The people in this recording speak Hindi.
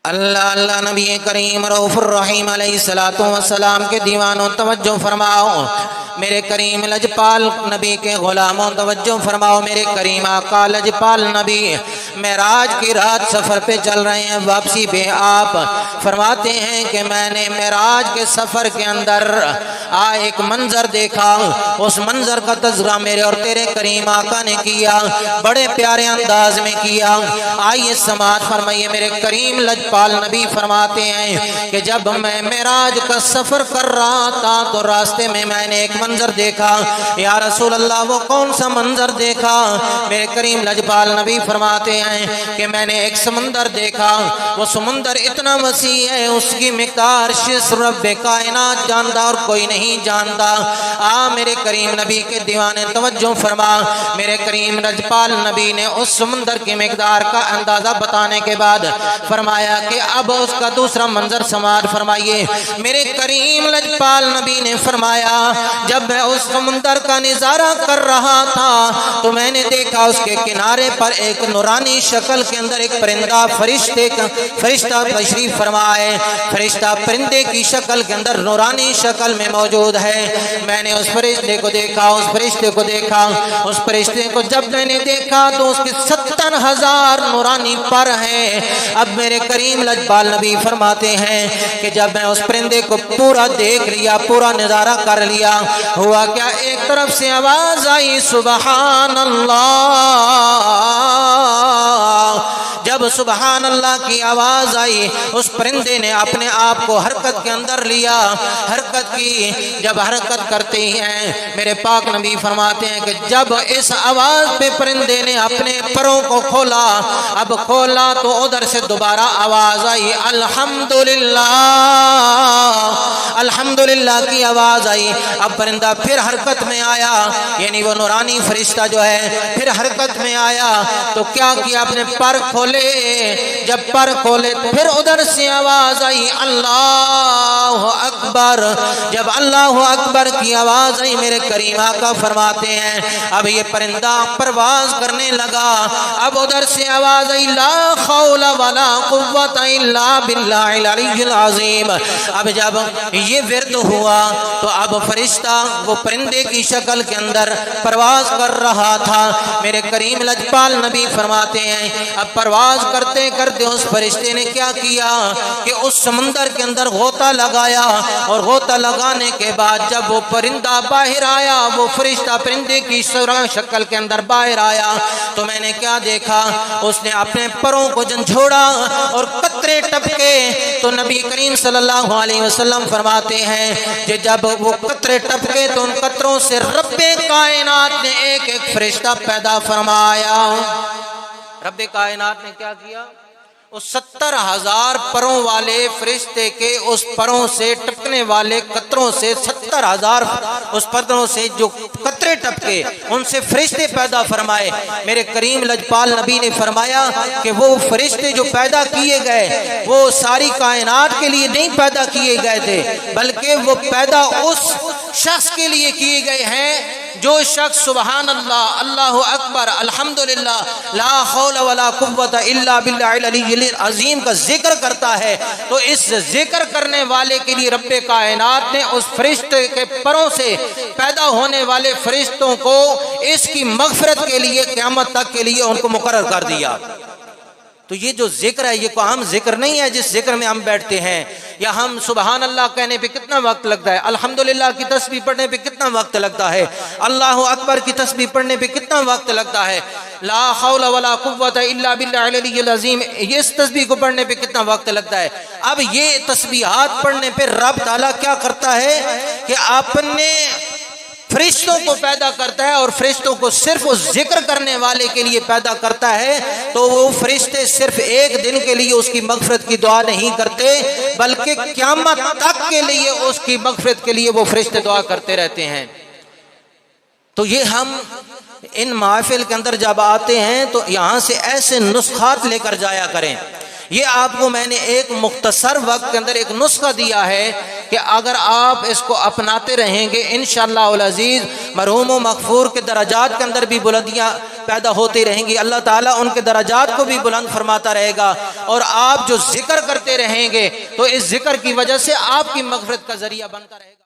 अल्लाह अल्लाह नबी करीम रऊफ़ुर रहीम अलैहिस्सलातु वस्सलाम के दीवानों तवज्जो फरमाओ। मेरे करीम लजपाल नबी के गुलामों तवज्जो फरमाओ। मेरे करीम आका लजपाल नबी मेराज की रात सफ़र पे चल रहे हैं। वापसी पे आप फरमाते हैं कि मैंने मेराज के सफ़र के अंदर एक मंजर देखा। उस मंजर का तज़किरा मेरे और तेरे करीम आका ने किया, बड़े प्यारे अंदाज में किया। आइए समाअत फरमाइए। मेरे करीम लजपाल नबी फरमाते हैं कि जब मैं मेराज का सफ़र कर रहा था तो रास्ते में मैंने एक मंजर देखा। या रसूल अल्लाह, वो कौन सा मंजर देखा? मेरे करीम लजपाल नबी फरमाते हैं कि मैंने एक समंदर देखा। वो समंदर इतना वसी है, उसकी मिक़दार रब्बे कायनात जानता और कोई नहीं जानता। मेरे करीम नबी के दीवाने तवज्जो फरमा। मेरे करीम लजपाल नबी ने उस समंदर की मिक़दार का अंदाज़ा बताने के बाद फरमाया कि अब उसका दूसरा मंजर समाअत फरमाइए। मेरे करीम लजपाल नबी ने फरमाया, जब मैं उस समुंदर का नज़ारा कर रहा था तो मैंने देखा उसके किनारे पर एक नूरानी शक्ल के अंदर एक परिंदा फरिश्ता तशरीफ फरमाए। फरिश्ता परिंदे की शक्ल के अंदर नूरानी शक्ल में मौजूद है। मैंने उस फरिश्ते को देखा, उस फरिश्ते को देखा। उस फरिश्ते को जब मैंने देखा तो उसके 70,000 नूरानी पर हैं। अब मेरे करीम लजपाल नबी फरमाते हैं कि जब मैं उस परिंदे को पूरा देख लिया, पूरा नज़ारा कर लिया, हुआ क्या, एक तरफ से आवाज आई सुबहान अल्लाह। जब सुबहान अल्लाह की आवाज आई, उस परिंदे ने अपने आप को हरकत के अंदर लिया, हरकत की। जब हरकत करते हैं मेरे पाक नबी फरमाते हैं कि जब इस आवाज पे परिंदे ने अपने परों को खोला, अब खोला तो उधर से दोबारा आवाज आई अल्हम्दुलिल्लाह, अल्हम्दुलिल्लाह की आवाज आई। अब परिंदा फिर हरकत में आया, यानी वो नूरानी फरिश्ता जो है फिर हरकत में आया। तो क्या किया, अपने पर खोले। जब पर खोले तो फिर उधर से आवाज आई अल्लाह अकबर। जब अल्लाह अकबर की आवाज आई, मेरे करीम आका फरमाते हैं अब ये परिंदा परवाज करने लगा। अब उधर से आवाज आई ला खौला वला कुव्वता इल्ला बिल्लाहिल अलिय्यिल अज़ीम। अब जब ये विर्द हुआ तो अब फरिश्ता वो परिंदे की शक्ल के अंदर परवाज कर रहा था। मेरे करीम लजपाल नबी फरमाते हैं अब परवाज करते करते उस फरिश्ते ने क्या किया कि उस समंदर के अंदर गोता लगाया, और गोता लगाने के बाद जब वो परिंदा बाहर आया, वो फरिश्ता परिंदे की शक्ल के अंदर बाहर आया, तो मैंने क्या देखा, उसने अपने परों को झंझोड़ा और कतरे टपके। तो नबी करीम सल्लल्लाहु अलैहि वसल्लम फरमाते हैं कि जब वो कतरे टपके तो उन कतरों से रब्बे कायनात ने एक एक फरिश्ता पैदा फरमाया। रब्बे कायनात ने क्या किया, उस 70,000 परों वाले फरिश्ते के उस परों से टपकने वाले कतरों से 70,000 उस परों से जो कतरे टपके उनसे फरिश्ते पैदा फरमाए। मेरे करीम लजपाल नबी ने फरमाया कि वो फरिश्ते जो पैदा किए गए वो सारी कायनात के लिए नहीं पैदा किए गए थे, बल्कि वो पैदा उस शख्स के लिए किए गए हैं जो शख्स सुबहान अल्लाह, अल्लाहु अकबर, अल्हम्दुलिल्लाह, ला हौला वला कुव्वता इल्ला बिल्लाहिल अलिय्यिल अज़ीम का जिक्र करता है। तो इस जिक्र करने वाले के लिए रब्बे कायनात ने उस फरिश्ते के परों से पैदा होने वाले फरिश्तों को इसकी मग़फ़िरत के लिए क़यामत तक के लिए उनको मुकर्रर कर दिया। तो ये जो जिक्र है ये कोई आम जिक्र नहीं है जिस जिक्र में हम बैठते हैं, या हम सुबहान अल्लाह कहने पे कितना वक्त लगता है, अल्हम्दुलिल्लाह की तस्बीह पढ़ने पे कितना वक्त लगता है, अल्लाहु अकबर की तस्बीह पढ़ने पे कितना वक्त लगता है, ला हौला वला कुव्वता इल्ला बिल्लाहिल अलिय्यिल अज़ीम ये इस तस्बीह को पढ़ने पे कितना वक्त लगता है। अब ये तस्बीहात पढ़ने पे रब ताला क्या करता है कि अपने फरिश्तों को पैदा करता है, और फरिश्तों को सिर्फ उस जिक्र करने वाले के लिए पैदा करता है। तो वो फरिश्ते सिर्फ एक दिन के लिए उसकी मग़फ़िरत की दुआ नहीं करते, बल्कि क़यामत तक के लिए उसकी मग़फ़िरत के लिए वो फरिश्ते दुआ करते रहते हैं। तो ये हम इन महफ़िल के अंदर जब आते हैं तो यहाँ से ऐसे नुस्खात लेकर जाया करें। ये आपको मैंने एक मुख्तसर वक्त के अंदर एक नुस्खा दिया है कि अगर आप इसको अपनाते रहेंगे इंशाअल्लाह अज़ीज़ मरहूम व मग़फ़ूर के दराजात के अंदर भी बुलंदियाँ पैदा होती रहेंगी, अल्लाह ताला उनके दराजात को भी बुलंद फरमाता रहेगा। और आप जो जिक्र करते रहेंगे तो इस जिक्र की वजह से आपकी मग़फ़िरत का जरिया बनता रहेगा।